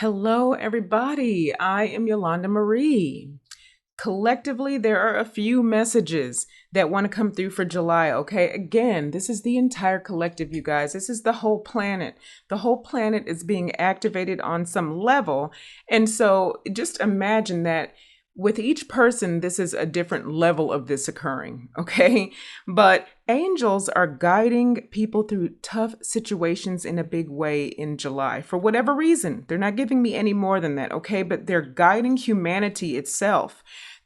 Hello, everybody. I am Yolanda Marie. Collectively, there are a few messages that want to come through for July, okay? Again, this is the entire collective, you guys. This is the whole planet. The whole planet is being activated on some level. And so just imagine that with each person, this is a different level of this occurring, okay? But angels are guiding people through tough situations in a big way in July for whatever reason. They're not giving me any more than that, okay? But they're guiding humanity itself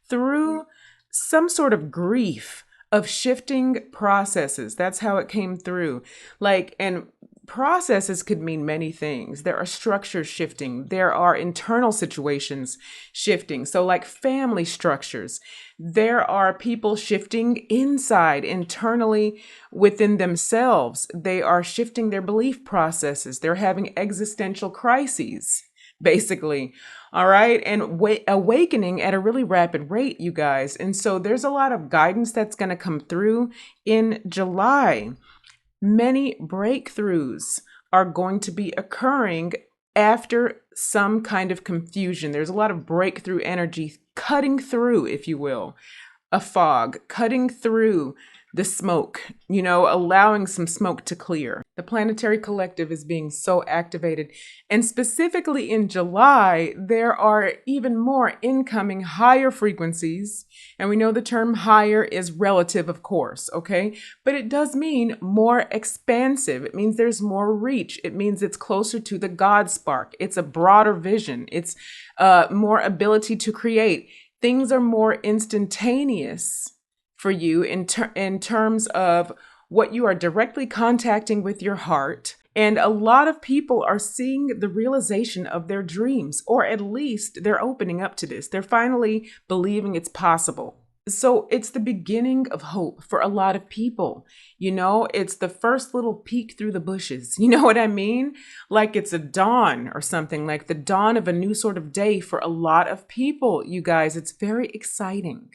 through some sort of grief of shifting processes. That's how it came through. And processes could mean many things. There are structures shifting. There are internal situations shifting. So like family structures, there are people shifting inside, internally within themselves. They are shifting their belief processes. They're having existential crises, basically. All right. And awakening at a really rapid rate, you guys. And so there's a lot of guidance that's going to come through in July. Many breakthroughs are going to be occurring after some kind of confusion. There's a lot of breakthrough energy cutting through, if you will, a fog, cutting through the smoke, allowing some smoke to clear. The planetary collective is being so activated. And specifically in July, there are even more incoming higher frequencies. And we know the term higher is relative, of course, okay? But it does mean more expansive. It means there's more reach. It means it's closer to the God spark. It's a broader vision. It's more ability to create. Things are more instantaneous for you in terms of what you are directly contacting with your heart. And a lot of people are seeing the realization of their dreams, or at least they're opening up to this. They're finally believing it's possible. So it's the beginning of hope for a lot of people. It's the first little peek through the bushes. You know what I mean? Like it's a dawn or something, like the dawn of a new sort of day for a lot of people, you guys. It's very exciting.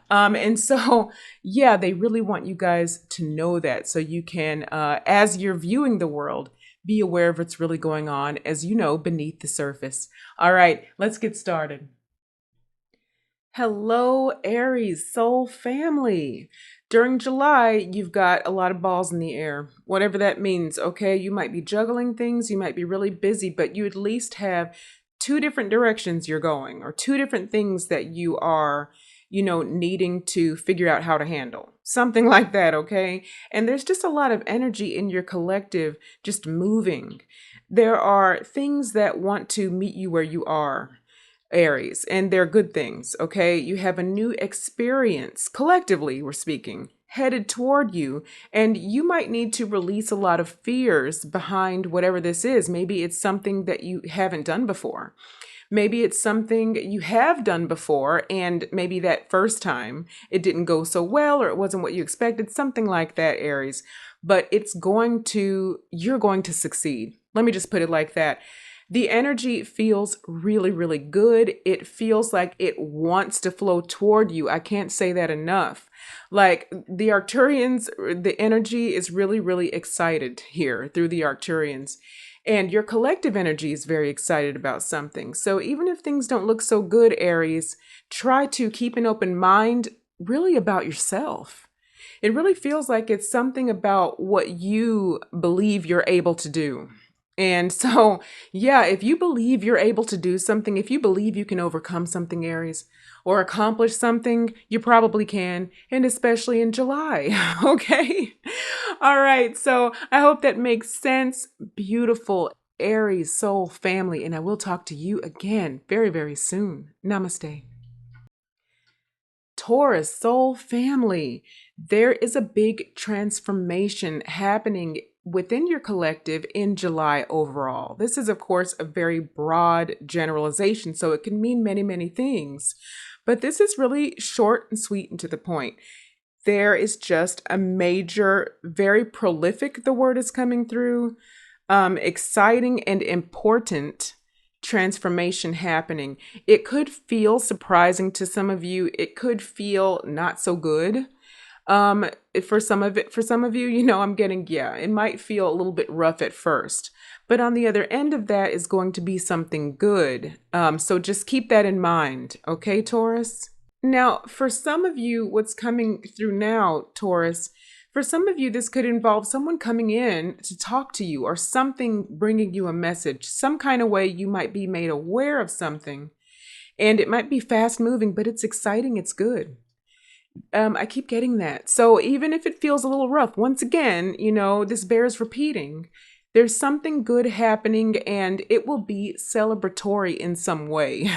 And so, yeah, they really want you guys to know that so you can, as you're viewing the world, be aware of what's really going on, as you know, beneath the surface. All right, let's get started. Hello, Aries soul family. During July, you've got a lot of balls in the air, whatever that means, okay? You might be juggling things, you might be really busy, but you at least have two different directions you're going, or two different things that you are needing to figure out how to handle. Something like that, okay? And there's just a lot of energy in your collective just moving. There are things that want to meet you where you are, Aries, and they're good things, okay? You have a new experience, collectively we're speaking, headed toward you, and you might need to release a lot of fears behind whatever this is. Maybe it's something that you haven't done before. Maybe it's something you have done before, and maybe that first time it didn't go so well, or it wasn't what you expected, something like that, Aries. But you're going to succeed. Let me just put it like that. The energy feels really, really good. It feels like it wants to flow toward you. I can't say that enough. Like the Arcturians, the energy is really, really excited here through the Arcturians. And your collective energy is very excited about something. So even if things don't look so good, Aries, try to keep an open mind really about yourself. It really feels like it's something about what you believe you're able to do. And so, yeah, if you believe you're able to do something, if you believe you can overcome something, Aries, or accomplish something, you probably can, and especially in July, okay? All right, so I hope that makes sense. Beautiful Aries soul family, and I will talk to you again very, very soon. Namaste. Taurus soul family, there is a big transformation happening within your collective in July overall. This is, of course, a very broad generalization, so it can mean many, many things. But this is really short and sweet and to the point. There is just a major, very prolific, the word is coming through, exciting and important transformation happening. It could feel surprising to some of you. It could feel not so good. For some of you, I'm getting, it might feel a little bit rough at first, But on the other end of that is going to be something good. So just keep that in mind. Okay, Taurus? Now, for some of you, what's coming through now, Taurus, for some of you, this could involve someone coming in to talk to you or something bringing you a message. Some kind of way you might be made aware of something. And it might be fast moving, but it's exciting. It's good. I keep getting that. So even if it feels a little rough, once again, this bears repeating. There's something good happening and it will be celebratory in some way.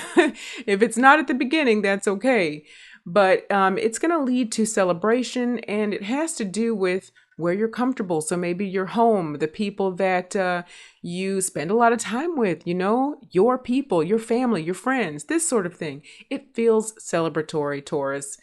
If it's not at the beginning, that's okay. But it's going to lead to celebration, and it has to do with where you're comfortable. So maybe your home, the people that you spend a lot of time with, your people, your family, your friends, this sort of thing. It feels celebratory, Taurus.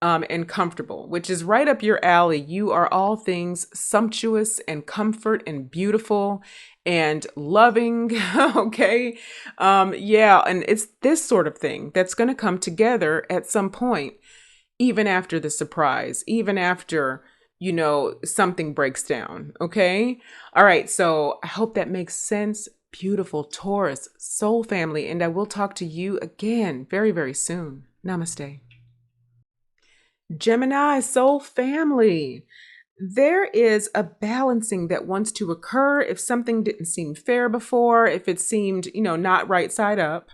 And comfortable, which is right up your alley. You are all things sumptuous and comfort and beautiful and loving. Okay. Yeah. And it's this sort of thing that's going to come together at some point, even after the surprise, even after, something breaks down. Okay. All right. So I hope that makes sense. Beautiful Taurus, soul family. And I will talk to you again very, very soon. Namaste. Gemini, soul family. There is a balancing that wants to occur if something didn't seem fair before, if it seemed, not right side up.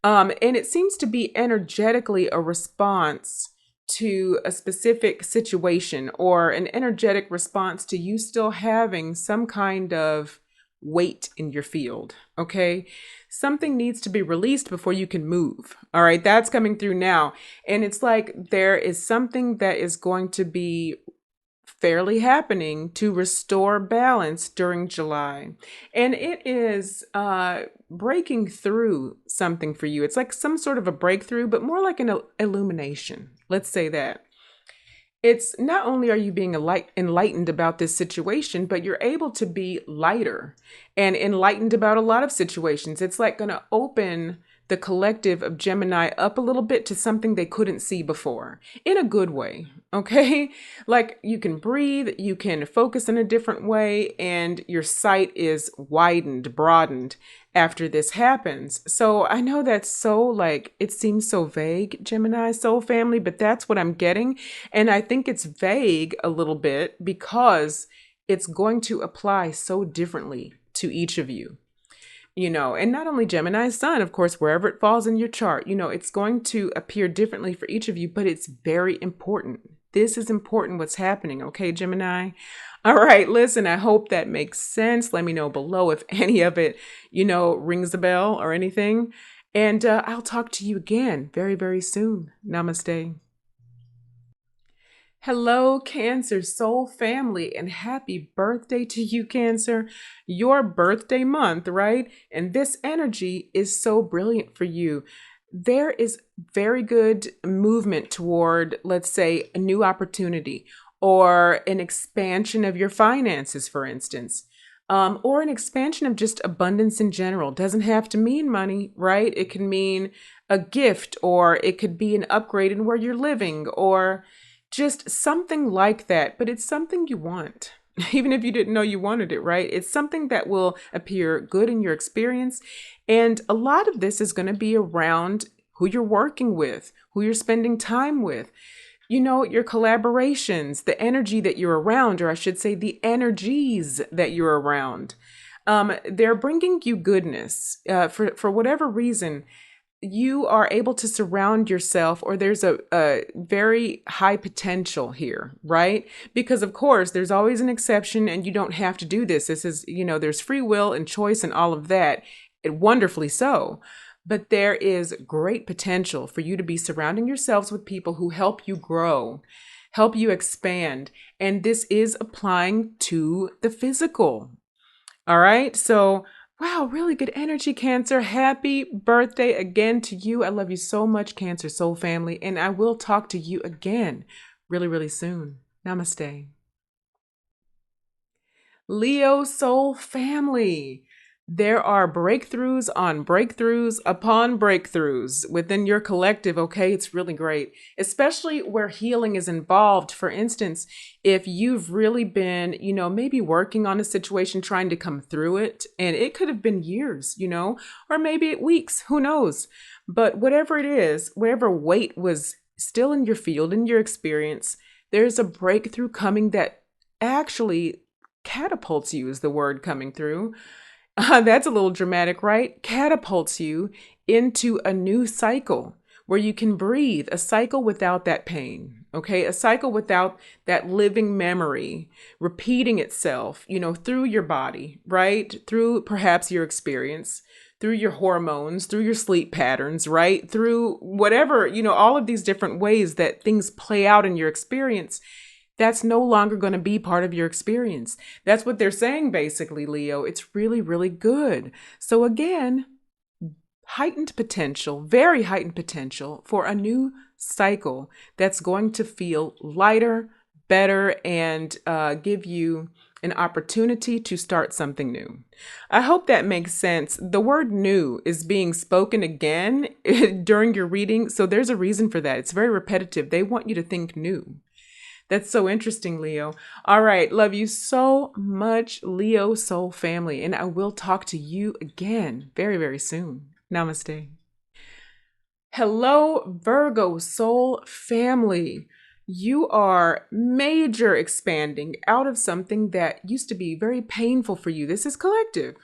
And it seems to be energetically a response to a specific situation, or an energetic response to you still having some kind of weight in your field. Okay. Something needs to be released before you can move. All right. That's coming through now. And it's like there is something that is going to be fairly happening to restore balance during July. And it is breaking through something for you. It's like some sort of a breakthrough, but more like an illumination. Let's say that. It's not only are you being enlightened about this situation, but you're able to be lighter and enlightened about a lot of situations. It's like going to open the collective of Gemini up a little bit to something they couldn't see before, in a good way. Okay. Like you can breathe, you can focus in a different way, and your sight is widened, broadened after this happens. So I know that's so it seems so vague, Gemini soul family, but that's what I'm getting. And I think it's vague a little bit because it's going to apply so differently to each of you. And not only Gemini's sun, of course, wherever it falls in your chart, it's going to appear differently for each of you, but it's very important. This is important what's happening. Okay, Gemini. All right. Listen, I hope that makes sense. Let me know below if any of it, rings a bell or anything. And I'll talk to you again very, very soon. Namaste. Hello, Cancer soul family, and happy birthday to you, Cancer. Your birthday month, right? And this energy is so brilliant for you. There is very good movement toward, let's say, a new opportunity or an expansion of your finances, for instance, or an expansion of just abundance in general. Doesn't have to mean money, right? It can mean a gift, or it could be an upgrade in where you're living, or just something like that. But it's something you want, even if you didn't know you wanted it, right? It's something that will appear good in your experience. And a lot of this is going to be around who you're working with, who you're spending time with, your collaborations, the energy that you're around, or I should say the energies that you're around. They're bringing you goodness. For whatever reason, you are able to surround yourself, or there's a very high potential here, right? Because of course, there's always an exception, and you don't have to do this. This is, there's free will and choice and all of that, wonderfully so. But there is great potential for you to be surrounding yourselves with people who help you grow, help you expand. And this is applying to the physical. All right. So, wow, really good energy, Cancer. Happy birthday again to you. I love you so much, Cancer soul family. And I will talk to you again really, really soon. Namaste. Leo soul family. There are breakthroughs on breakthroughs upon breakthroughs within your collective, okay? It's really great, especially where healing is involved. For instance, if you've really been, maybe working on a situation, trying to come through it, and it could have been years, or maybe weeks, who knows? But whatever it is, whatever weight was still in your field, in your experience, there's a breakthrough coming that actually catapults you, is the word coming through. That's a little dramatic, right? Catapults you into a new cycle where you can breathe, a cycle without that pain, okay? A cycle without that living memory repeating itself, through your body, right? Through perhaps your experience, through your hormones, through your sleep patterns, right? Through whatever, all of these different ways that things play out in your experience. That's no longer going to be part of your experience. That's what they're saying, basically, Leo. It's really, really good. So again, heightened potential, very heightened potential for a new cycle that's going to feel lighter, better, and give you an opportunity to start something new. I hope that makes sense. The word new is being spoken again during your reading. So there's a reason for that. It's very repetitive. They want you to think new. That's so interesting, Leo. All right. Love you so much, Leo soul family. And I will talk to you again very, very soon. Namaste. Hello, Virgo soul family. You are major expanding out of something that used to be very painful for you. This is collective.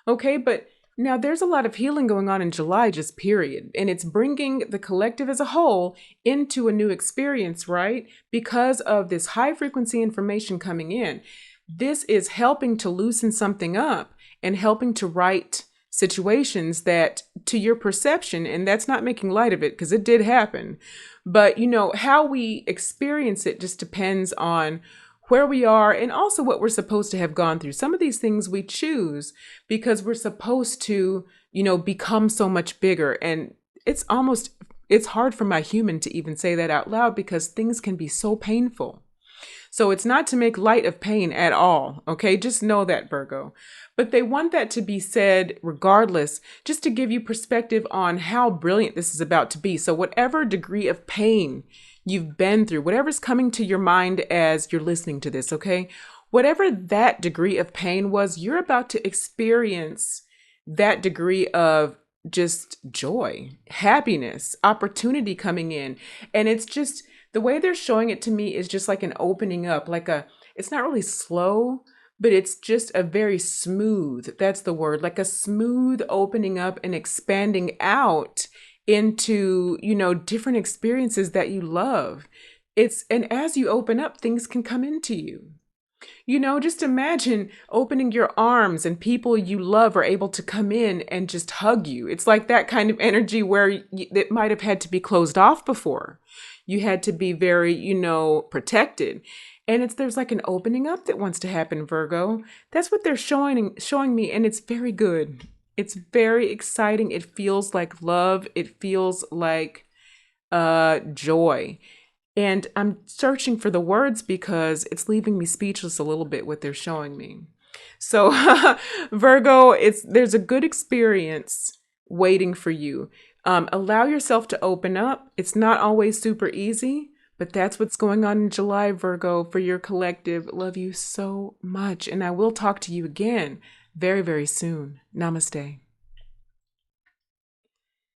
Okay. But now there's a lot of healing going on in July, just period. And it's bringing the collective as a whole into a new experience, right? Because of this high frequency information coming in. This is helping to loosen something up and helping to right situations that to your perception, and that's not making light of it because it did happen. But how we experience it just depends on where we are, and also what we're supposed to have gone through. Some of these things we choose because we're supposed to, become so much bigger. And it's hard for my human to even say that out loud because things can be so painful. So it's not to make light of pain at all. Okay. Just know that, Virgo. But they want that to be said regardless, just to give you perspective on how brilliant this is about to be. So whatever degree of pain you've been through, whatever's coming to your mind as you're listening to this, okay? Whatever that degree of pain was, you're about to experience that degree of just joy, happiness, opportunity coming in. And it's just, the way they're showing it to me is just like an opening up, it's not really slow, but it's just a very smooth, that's the word, like a smooth opening up and expanding out into, different experiences that you love. And as you open up, things can come into you. Just imagine opening your arms and people you love are able to come in and just hug you. It's like that kind of energy where it might have had to be closed off before. You had to be very, protected. And there's like an opening up that wants to happen, Virgo. That's what they're showing me. And it's very good. It's very exciting. It feels like love. It feels like joy. And I'm searching for the words because it's leaving me speechless a little bit what they're showing me. So Virgo, there's a good experience waiting for you. Allow yourself to open up. It's not always super easy, but that's what's going on in July, Virgo, for your collective. Love you so much. And I will talk to you again very, very soon. Namaste.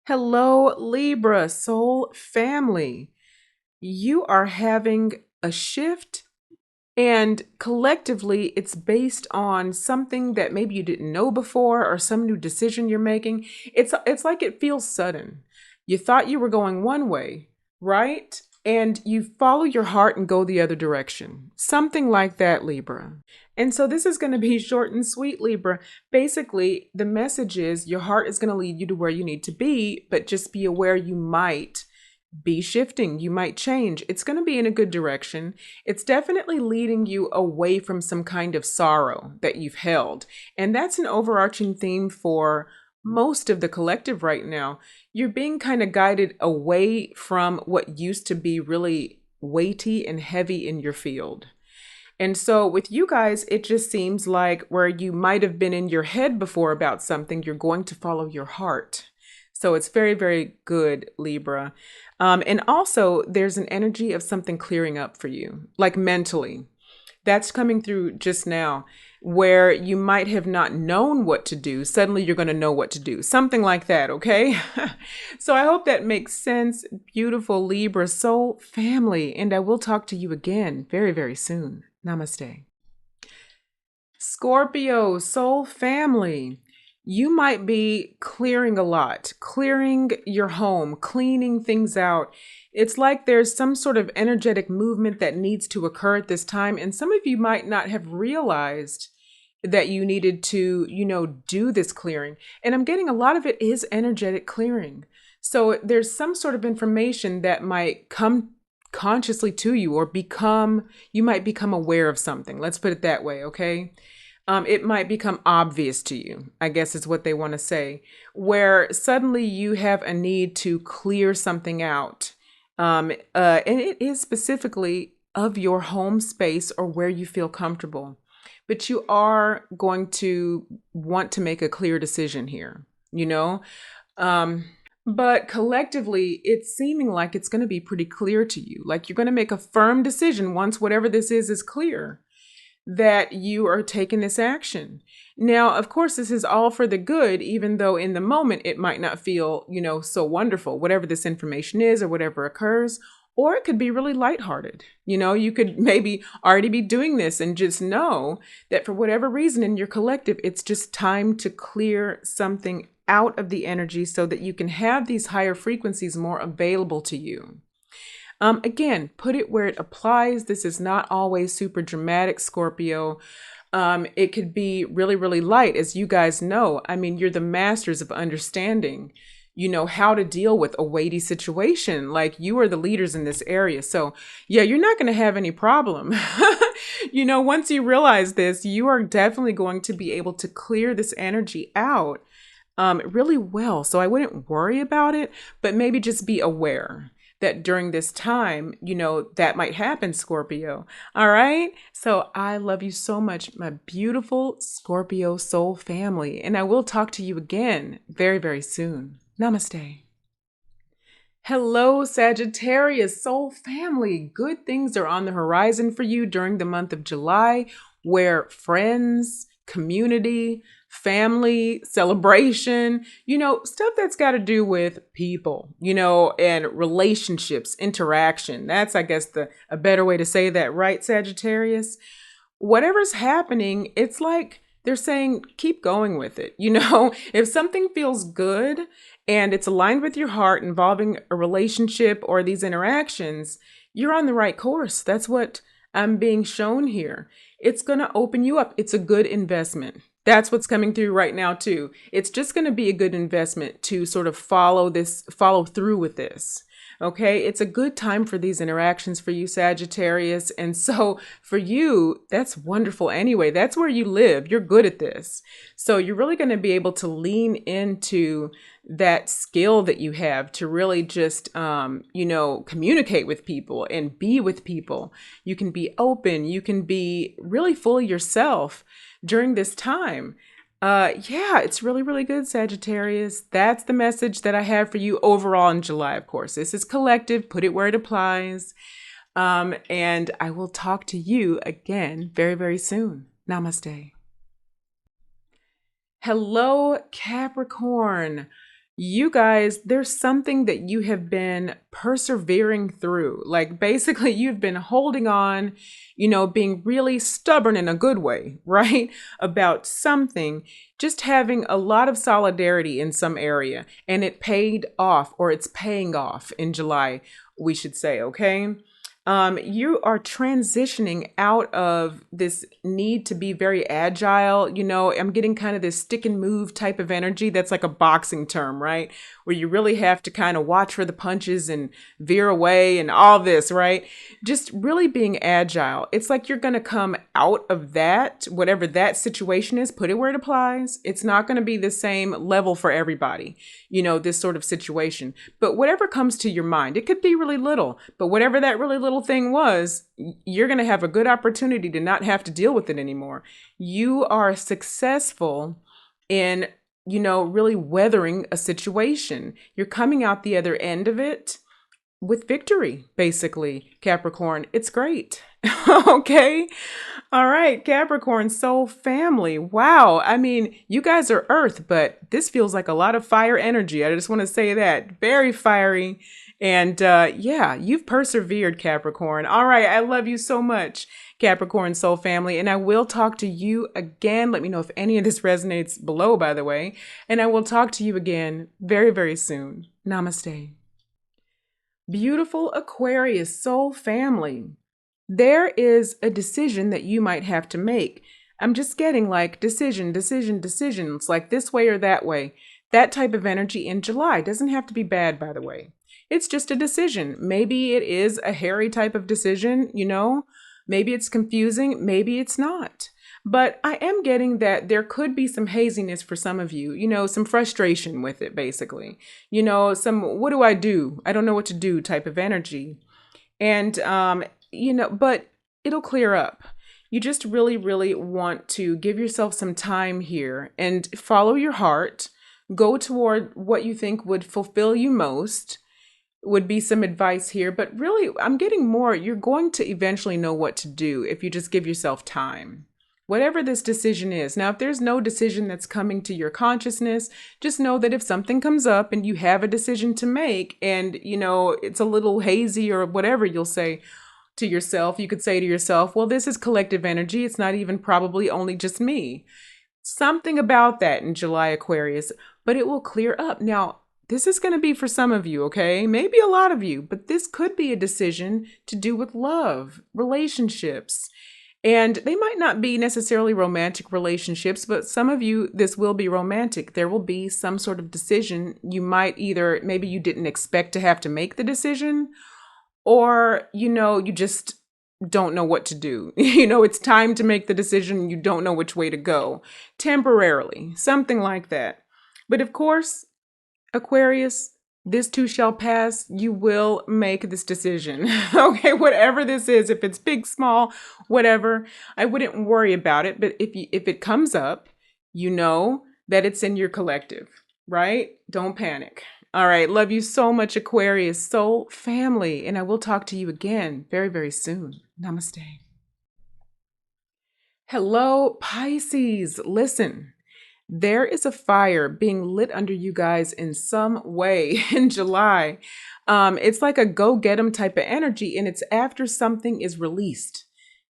Hello, Libra soul family. You are having a shift, and collectively it's based on something that maybe you didn't know before or some new decision you're making. It's like it feels sudden. You thought you were going one way, right? And you follow your heart and go the other direction. Something like that, Libra. And so this is going to be short and sweet, Libra. Basically, the message is your heart is going to lead you to where you need to be, but just be aware you might be shifting. You might change. It's going to be in a good direction. It's definitely leading you away from some kind of sorrow that you've held. And that's an overarching theme for most of the collective right now. You're being kind of guided away from what used to be really weighty and heavy in your field. And so with you guys, it just seems like where you might have been in your head before about something, you're going to follow your heart. So it's very, very good, Libra. And also, there's an energy of something clearing up for you, like mentally. That's coming through just now, where you might have not known what to do. Suddenly you're going to know what to do. Something like that, okay? So I hope that makes sense. Beautiful Libra soul family. And I will talk to you again very, very soon. Namaste. Scorpio soul family. You might be clearing a lot, clearing your home, cleaning things out. It's like there's some sort of energetic movement that needs to occur at this time. And some of you might not have realized that you needed to, do this clearing. And I'm getting a lot of it is energetic clearing. So there's some sort of information that might come consciously to you or you might become aware of something. Let's put it that way, okay? It might become obvious to you, I guess is what they want to say, where suddenly you have a need to clear something out. And it is specifically of your home space or where you feel comfortable. But you are going to want to make a clear decision here, But collectively, it's seeming like it's going to be pretty clear to you. Like you're going to make a firm decision once whatever this is clear, that you are taking this action. Now, of course, this is all for the good, even though in the moment it might not feel, so wonderful, whatever this information is or whatever occurs, or it could be really lighthearted. You could maybe already be doing this and just know that for whatever reason in your collective, it's just time to clear something out of the energy so that you can have these higher frequencies more available to you. Again, put it where it applies. This is not always super dramatic, Scorpio. It could be really, really light. As you guys know, you're the masters of understanding, how to deal with a weighty situation. Like you are the leaders in this area. So yeah, you're not going to have any problem. Once you realize this, you are definitely going to be able to clear this energy out really well. So I wouldn't worry about it, but maybe just be aware that during this time, that might happen, Scorpio. All right. So I love you so much, my beautiful Scorpio soul family. And I will talk to you again very, very soon. Namaste. Hello, Sagittarius soul family. Good things are on the horizon for you during the month of July, where friends, community, family, celebration, stuff that's got to do with people, and relationships, interaction. That's, I guess, a better way to say that, right, Sagittarius? Whatever's happening, it's like they're saying, keep going with it. If something feels good and it's aligned with your heart involving a relationship or these interactions, you're on the right course. That's what I'm being shown here. It's going to open you up. It's a good investment. That's what's coming through right now too. It's just going to be a good investment to sort of follow through with this. Okay. It's a good time for these interactions for you, Sagittarius. And so for you, that's wonderful anyway. That's where you live. You're good at this. So you're really going to be able to lean into that skill that you have to really just, communicate with people and be with people. You can be open. You can be really fully yourself during this time. Yeah, it's really, really good, Sagittarius. That's the message that I have for you overall in July, of course. This is collective. Put it where it applies. And I will talk to you again very, very soon. Namaste. Hello, Capricorn. You guys, there's something that you have been persevering through. Like basically you've been holding on, being really stubborn in a good way, right? About something, just having a lot of solidarity in some area, and it paid off, or it's paying off in July, we should say, okay? You are transitioning out of this need to be very agile. I'm getting kind of this stick and move type of energy. That's like a boxing term, right? Where you really have to kind of watch for the punches and veer away and all this, right? Just really being agile. It's like you're going to come out of that, whatever that situation is, put it where it applies. It's not going to be the same level for everybody, this sort of situation. But whatever comes to your mind, it could be really little, but whatever that really little little thing was, you're going to have a good opportunity to not have to deal with it anymore. You are successful in, really weathering a situation. You're coming out the other end of it with victory, basically, Capricorn. It's great. Okay. All right, Capricorn soul family. Wow. I mean, you guys are Earth, but this feels like a lot of fire energy. I just want to say that. Very fiery. And yeah, you've persevered, Capricorn. All right. I love you so much, Capricorn soul family. And I will talk to you again. Let me know if any of this resonates below, by the way. And I will talk to you again very, very soon. Namaste. Beautiful Aquarius soul family. There is a decision that you might have to make. I'm just getting like decisions, like this way or that way. That type of energy in July doesn't have to be bad, by the way. It's just a decision. Maybe it is a hairy type of decision, maybe it's confusing, maybe it's not. But I am getting that there could be some haziness for some of you, some frustration with it, basically. Some, what do? I don't know what to do type of energy. And, but it'll clear up. You just really, really want to give yourself some time here and follow your heart. Go toward what you think would fulfill you most, would be some advice here. But really, I'm getting more. You're going to eventually know what to do if you just give yourself time. Whatever this decision is. Now, if there's no decision that's coming to your consciousness, just know that if something comes up and you have a decision to make and, it's a little hazy or whatever, you'll say to yourself, you could say to yourself, well, this is collective energy. It's not even probably only just me. Something about that in July, Aquarius, but it will clear up. Now, this is going to be for some of you, okay? Maybe a lot of you, but this could be a decision to do with love, relationships. And they might not be necessarily romantic relationships, but some of you, this will be romantic. There will be some sort of decision. You might maybe you didn't expect to have to make the decision, or, you just don't know what to do. It's time to make the decision. You don't know which way to go temporarily, something like that. But of course, Aquarius, this too shall pass. You will make this decision. Okay, whatever this is, if it's big, small, whatever, I wouldn't worry about it. But if it comes up, you know that it's in your collective, right? Don't panic. All right, love you so much, Aquarius soul family, and I will talk to you again very, very soon. Namaste. Hello, Pisces. Listen. There is a fire being lit under you guys in some way in July. It's like a go get 'em type of energy, and it's after something is released.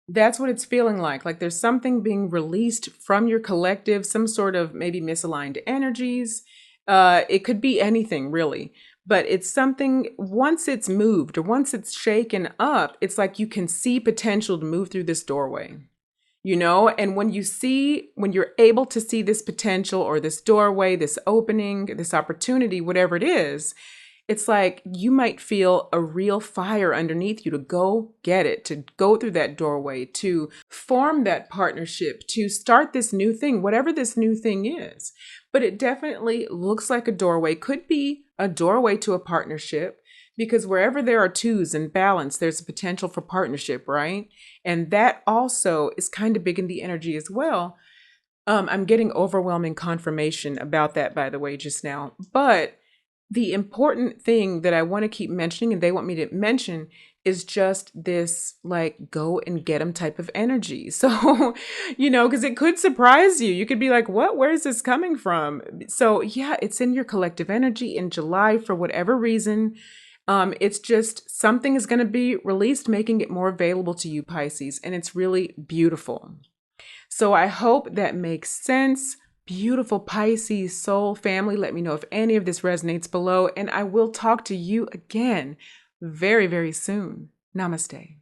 That's what it's feeling like. Like there's something being released from your collective, some sort of maybe misaligned energies. It could be anything really, but it's something, once it's moved or once it's shaken up, it's like you can see potential to move through this doorway. And when you're able to see this potential or this doorway, this opening, this opportunity, whatever it is, it's like you might feel a real fire underneath you to go get it, to go through that doorway, to form that partnership, to start this new thing, whatever this new thing is. But it definitely looks like a doorway, could be a doorway to a partnership. Because wherever there are twos in balance, there's a potential for partnership, right? And that also is kind of big in the energy as well. I'm getting overwhelming confirmation about that, by the way, just now. But the important thing that I want to keep mentioning, and they want me to mention, is just this like go and get them type of energy. So, because it could surprise you. You could be like, what? Where is this coming from? So yeah, it's in your collective energy in July for whatever reason. It's just something is going to be released, making it more available to you, Pisces, and it's really beautiful. So I hope that makes sense. Beautiful Pisces soul family. Let me know if any of this resonates below, and I will talk to you again very, very soon. Namaste.